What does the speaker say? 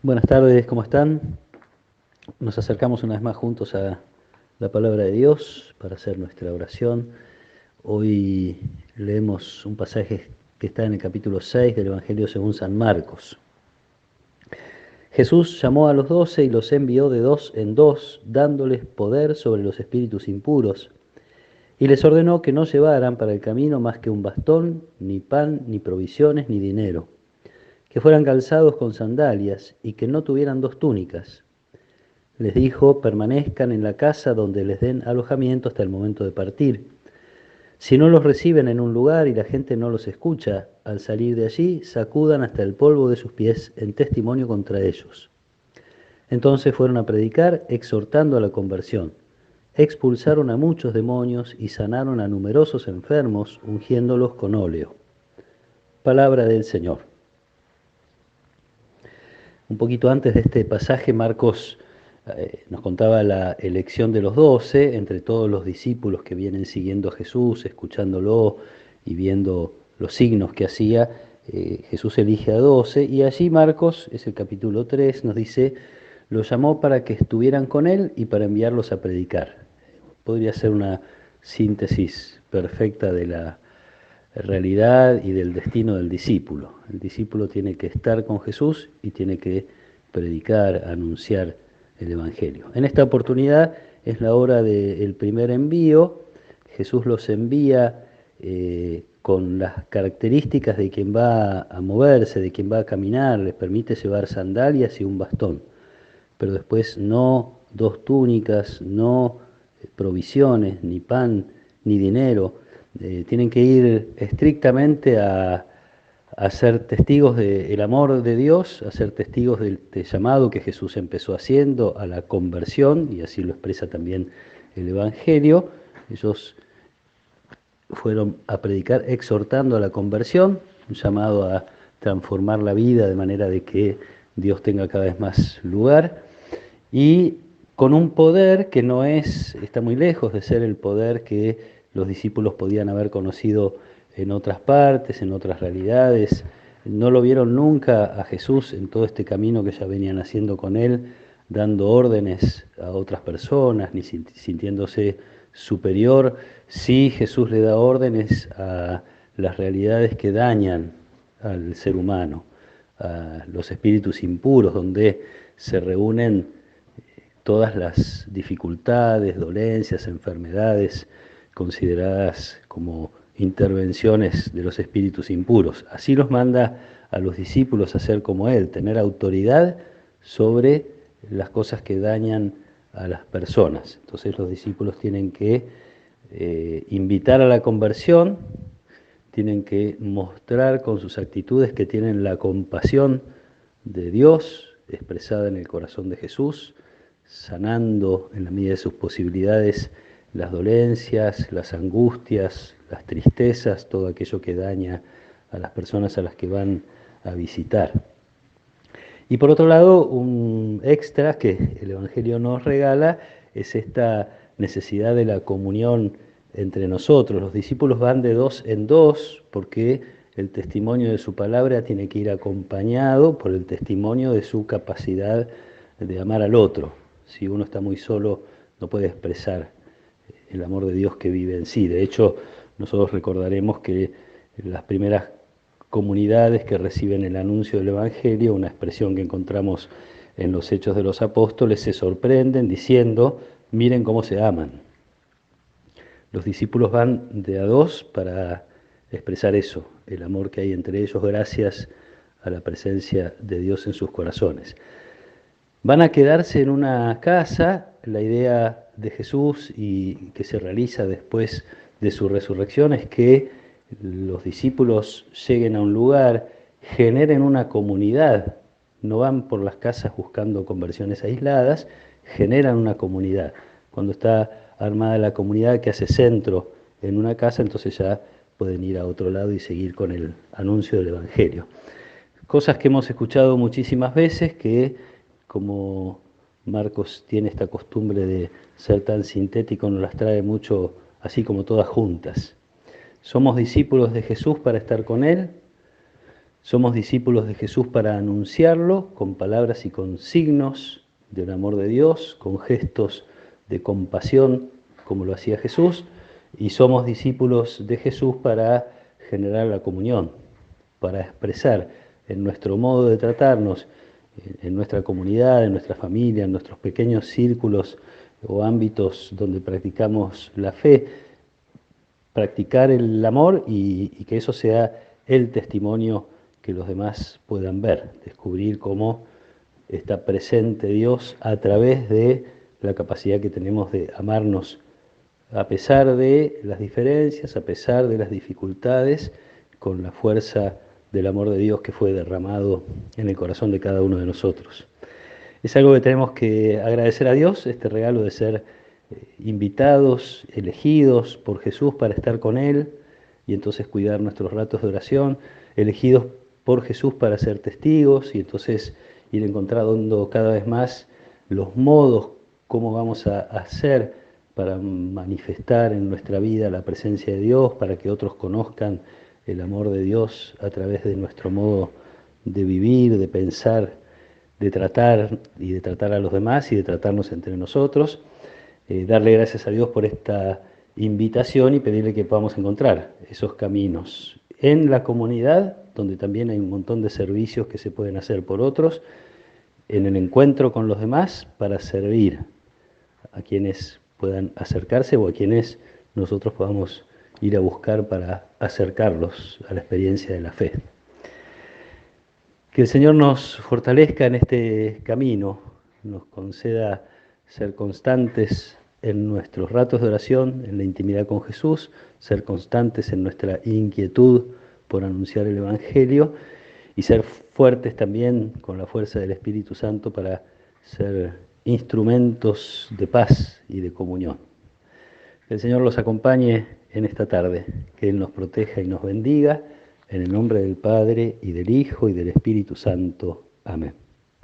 Buenas tardes, ¿cómo están? Nos acercamos una vez más juntos a la palabra de Dios para hacer nuestra oración. Hoy leemos un pasaje que está en el capítulo 6 del Evangelio según San Marcos. Jesús llamó a los 12 y los envió de dos en dos, dándoles poder sobre los espíritus impuros, y les ordenó que no llevaran para el camino más que un bastón, ni pan, ni provisiones, ni dinero, que fueran calzados con sandalias y que no tuvieran dos túnicas. Les dijo: permanezcan en la casa donde les den alojamiento hasta el momento de partir. Si no los reciben en un lugar y la gente no los escucha, al salir de allí, sacudan hasta el polvo de sus pies en testimonio contra ellos. Entonces fueron a predicar, exhortando a la conversión. Expulsaron a muchos demonios y sanaron a numerosos enfermos, ungiéndolos con óleo. Palabra del Señor. Un poquito antes de este pasaje, Marcos nos contaba la elección de los 12, entre todos los discípulos que vienen siguiendo a Jesús, escuchándolo y viendo los signos que hacía. Jesús elige a 12 y allí Marcos, es el capítulo 3, nos dice: los llamó para que estuvieran con él y para enviarlos a predicar. Podría ser una síntesis perfecta de la realidad y del destino del discípulo. El discípulo tiene que estar con Jesús y tiene que predicar, anunciar el Evangelio. En esta oportunidad es la hora del primer envío. Jesús los envía con las características de quien va a moverse, de quien va a caminar. Les permite llevar sandalias y un bastón, pero después no dos túnicas, no provisiones, ni pan, ni dinero. Tienen que ir estrictamente a ser testigos del amor de Dios, a ser testigos del llamado que Jesús empezó haciendo a la conversión, y así lo expresa también el Evangelio. Ellos fueron a predicar exhortando a la conversión, un llamado a transformar la vida de manera de que Dios tenga cada vez más lugar, y con un poder que no está muy lejos de ser el poder que los discípulos podían haber conocido en otras partes, en otras realidades. No lo vieron nunca a Jesús en todo este camino que ya venían haciendo con él, dando órdenes a otras personas, ni sintiéndose superior. Sí, Jesús le da órdenes a las realidades que dañan al ser humano, a los espíritus impuros, donde se reúnen todas las dificultades, dolencias, enfermedades consideradas como intervenciones de los espíritus impuros. Así los manda a los discípulos a ser como Él, tener autoridad sobre las cosas que dañan a las personas. Entonces los discípulos tienen que invitar a la conversión, tienen que mostrar con sus actitudes que tienen la compasión de Dios expresada en el corazón de Jesús, sanando en la medida de sus posibilidades las dolencias, las angustias, las tristezas, todo aquello que daña a las personas a las que van a visitar. Y por otro lado, un extra que el Evangelio nos regala es esta necesidad de la comunión entre nosotros. Los discípulos van de dos en dos porque el testimonio de su palabra tiene que ir acompañado por el testimonio de su capacidad de amar al otro. Si uno está muy solo, no puede expresar el amor de Dios que vive en sí. De hecho, nosotros recordaremos que las primeras comunidades que reciben el anuncio del Evangelio, una expresión que encontramos en los Hechos de los Apóstoles, se sorprenden diciendo: miren cómo se aman. Los discípulos van de a dos para expresar eso, el amor que hay entre ellos gracias a la presencia de Dios en sus corazones. Van a quedarse en una casa. La idea de Jesús y que se realiza después de su resurrección es que los discípulos lleguen a un lugar, generen una comunidad, no van por las casas buscando conversiones aisladas, generan una comunidad. Cuando está armada la comunidad que hace centro en una casa, entonces ya pueden ir a otro lado y seguir con el anuncio del Evangelio. Cosas que hemos escuchado muchísimas veces, que como Marcos tiene esta costumbre de ser tan sintético, nos las trae mucho así como todas juntas. Somos discípulos de Jesús para estar con Él, Somos discípulos de Jesús para anunciarlo con palabras y con signos del amor de Dios, con gestos de compasión, como lo hacía Jesús, y somos discípulos de Jesús para generar la comunión, para expresar en nuestro modo de tratarnos, en nuestra comunidad, en nuestra familia, en nuestros pequeños círculos o ámbitos donde practicamos la fe, practicar el amor y que eso sea el testimonio que los demás puedan ver, descubrir cómo está presente Dios a través de la capacidad que tenemos de amarnos a pesar de las diferencias, a pesar de las dificultades, con la fuerza del amor de Dios que fue derramado en el corazón de cada uno de nosotros. Es algo que tenemos que agradecer a Dios, este regalo de ser invitados, elegidos por Jesús para estar con Él y entonces cuidar nuestros ratos de oración, elegidos por Jesús para ser testigos y entonces ir encontrando cada vez más los modos, cómo vamos a hacer para manifestar en nuestra vida la presencia de Dios, para que otros conozcan el amor de Dios a través de nuestro modo de vivir, de pensar, de tratar y de tratar a los demás y de tratarnos entre nosotros. Darle gracias a Dios por esta invitación y pedirle que podamos encontrar esos caminos en la comunidad, donde también hay un montón de servicios que se pueden hacer por otros, en el encuentro con los demás para servir a quienes puedan acercarse o a quienes nosotros podamos ir a buscar para acercarlos a la experiencia de la fe. Que el Señor nos fortalezca en este camino, nos conceda ser constantes en nuestros ratos de oración, en la intimidad con Jesús, ser constantes en nuestra inquietud por anunciar el Evangelio y ser fuertes también con la fuerza del Espíritu Santo para ser instrumentos de paz y de comunión. Que el Señor los acompañe en esta tarde, que Él nos proteja y nos bendiga, en el nombre del Padre, y del Hijo, y del Espíritu Santo. Amén.